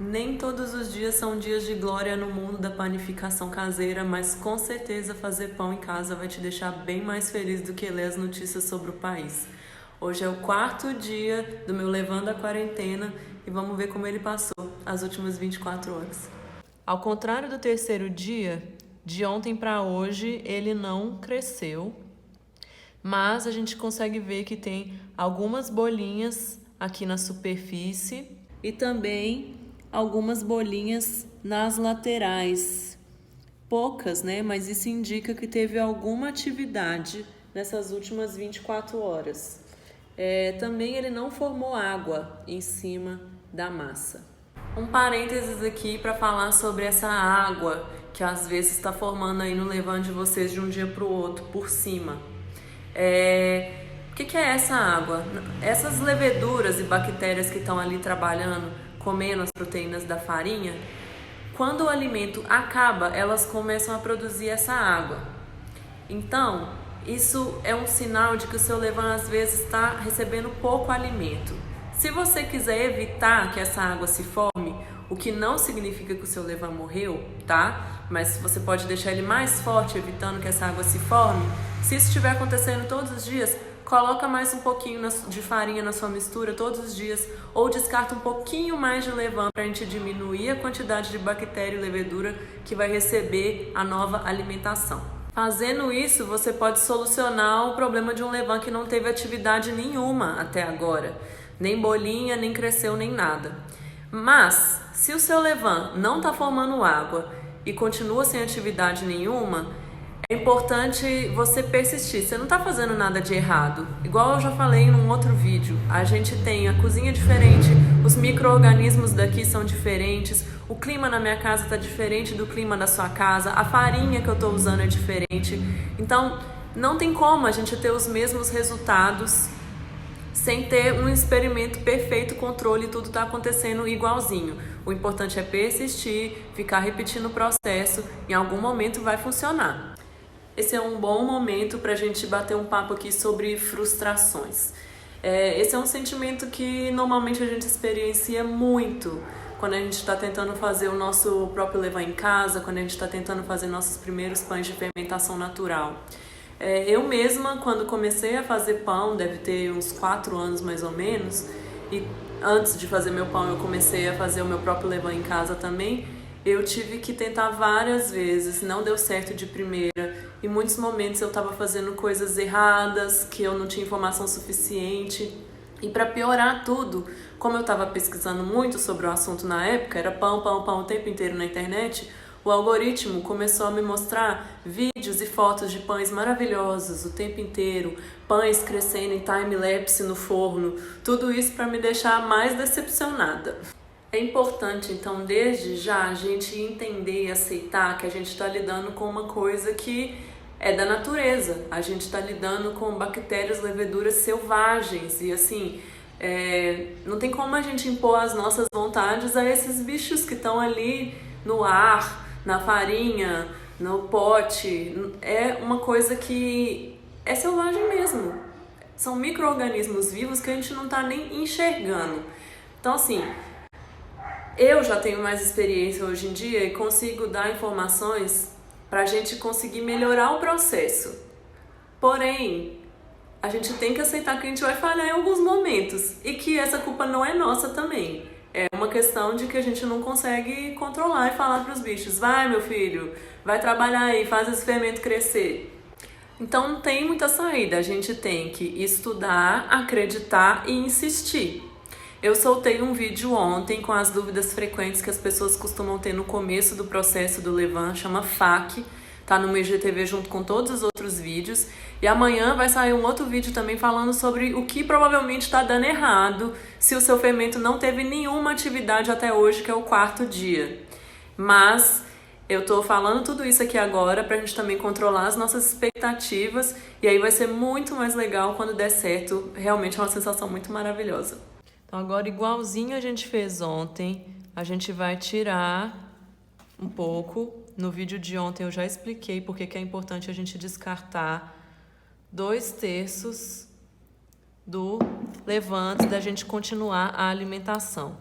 Nem todos os dias são dias de glória no mundo da panificação caseira, mas com certeza fazer pão em casa vai te deixar bem mais feliz do que ler as notícias sobre o país. Hoje é o 4º dia do meu Levando a Quarentena e vamos ver como ele passou as últimas 24 horas. Ao contrário do 3º dia, de ontem para hoje ele não cresceu, mas a gente consegue ver que tem algumas bolinhas aqui na superfície e também algumas bolinhas nas laterais. Poucas, né? Mas isso indica que teve alguma atividade nessas últimas 24 horas. Também ele não formou água em cima da massa. Um parênteses aqui para falar sobre essa água que às vezes está formando aí no levante de vocês de um dia para o outro, por cima. O que é essa água? Essas leveduras e bactérias que estão ali trabalhando, comendo as proteínas da farinha, quando o alimento acaba, elas começam a produzir essa água. Então, isso é um sinal de que o seu levain às vezes está recebendo pouco alimento. Se você quiser evitar que essa água se forme, o que não significa que o seu levain morreu, tá? Mas você pode deixar ele mais forte, evitando que essa água se forme. Se isso estiver acontecendo todos os dias, coloca mais um pouquinho de farinha na sua mistura todos os dias, ou descarta um pouquinho mais de levain para a gente diminuir a quantidade de bactéria e levedura que vai receber a nova alimentação. Fazendo isso, você pode solucionar o problema de um levain que não teve atividade nenhuma até agora, nem bolinha, nem cresceu, nem nada. Mas, se o seu levain não está formando água e continua sem atividade nenhuma, é importante você persistir. Você não está fazendo nada de errado. Igual eu já falei num outro vídeo, a gente tem a cozinha diferente, os micro-organismos daqui são diferentes, o clima na minha casa está diferente do clima da sua casa, a farinha que eu estou usando é diferente. Então, não tem como a gente ter os mesmos resultados sem ter um experimento perfeito, controle, tudo está acontecendo igualzinho. O importante é persistir, ficar repetindo o processo, em algum momento vai funcionar. Esse é um bom momento para a gente bater um papo aqui sobre frustrações. Esse é um sentimento que normalmente a gente experiencia muito quando a gente está tentando fazer o nosso próprio levain em casa, quando a gente está tentando fazer nossos primeiros pães de fermentação natural. Eu mesma, quando comecei a fazer pão, deve ter uns 4 anos mais ou menos, e antes de fazer meu pão eu comecei a fazer o meu próprio levain em casa também, eu tive que tentar várias vezes, não deu certo de primeira. Em muitos momentos eu estava fazendo coisas erradas, que eu não tinha informação suficiente. E para piorar tudo, como eu estava pesquisando muito sobre o assunto na época, era pão, pão, pão o tempo inteiro na internet, o algoritmo começou a me mostrar vídeos e fotos de pães maravilhosos o tempo inteiro, pães crescendo em time-lapse no forno, tudo isso para me deixar mais decepcionada. É importante, então, desde já, a gente entender e aceitar que a gente está lidando com uma coisa que é da natureza. A gente está lidando com bactérias, leveduras selvagens e, assim, não tem como a gente impor as nossas vontades a esses bichos que estão ali no ar, na farinha, no pote. É uma coisa que é selvagem mesmo. São micro-organismos vivos que a gente não está nem enxergando. Então, assim, eu já tenho mais experiência hoje em dia e consigo dar informações para a gente conseguir melhorar o processo. Porém, a gente tem que aceitar que a gente vai falhar em alguns momentos e que essa culpa não é nossa também. É uma questão de que a gente não consegue controlar e falar para os bichos: vai, meu filho, vai trabalhar aí, faz esse fermento crescer. Então não tem muita saída, a gente tem que estudar, acreditar e insistir. Eu soltei um vídeo ontem com as dúvidas frequentes que as pessoas costumam ter no começo do processo do levain, chama FAQ, tá no meu IGTV junto com todos os outros vídeos. E amanhã vai sair um outro vídeo também falando sobre o que provavelmente está dando errado se o seu fermento não teve nenhuma atividade até hoje, que é o 4º dia. Mas eu tô falando tudo isso aqui agora pra gente também controlar as nossas expectativas e aí vai ser muito mais legal quando der certo. Realmente é uma sensação muito maravilhosa. Então agora, igualzinho a gente fez ontem, a gente vai tirar um pouco. No vídeo de ontem eu já expliquei porque que é importante a gente descartar 2/3 do levain antes da gente continuar a alimentação.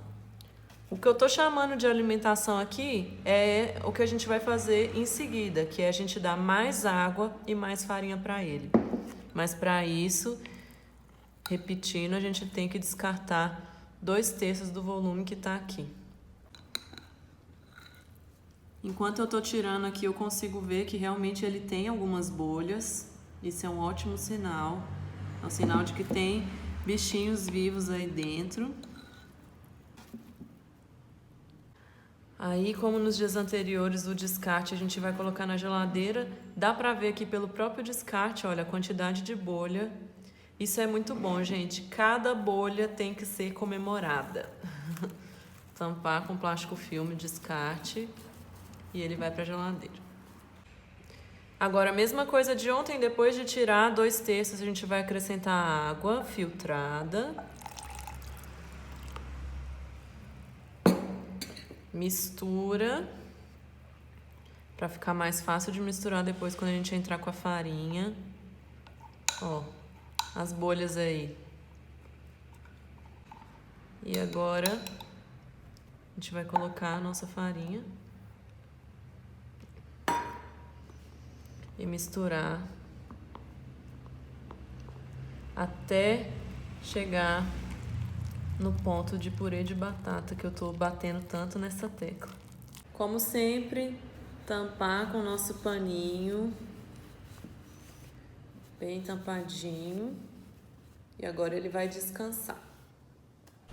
O que eu tô chamando de alimentação aqui é o que a gente vai fazer em seguida, que é a gente dar mais água e mais farinha para ele. Mas para isso, repetindo, a gente tem que descartar 2/3 do volume que tá aqui. Enquanto eu tô tirando aqui, eu consigo ver que realmente ele tem algumas bolhas. Isso é um ótimo sinal. É um sinal de que tem bichinhos vivos aí dentro. Aí, como nos dias anteriores, o descarte a gente vai colocar na geladeira. Dá pra ver aqui pelo próprio descarte, olha, a quantidade de bolha. Isso é muito bom, gente. Cada bolha tem que ser comemorada. Tampar com plástico filme, descarte, e ele vai pra geladeira. Agora, a mesma coisa de ontem, depois de tirar 2/3, a gente vai acrescentar água filtrada. Mistura, para ficar mais fácil de misturar depois quando a gente entrar com a farinha. Ó, as bolhas aí. E agora, a gente vai colocar a nossa farinha. E misturar até chegar no ponto de purê de batata que eu tô batendo tanto nessa tecla. Como sempre, tampar com o nosso paninho, bem tampadinho. E agora ele vai descansar.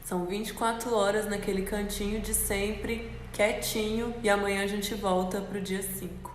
São 24 horas naquele cantinho de sempre, quietinho, e amanhã a gente volta pro dia 5.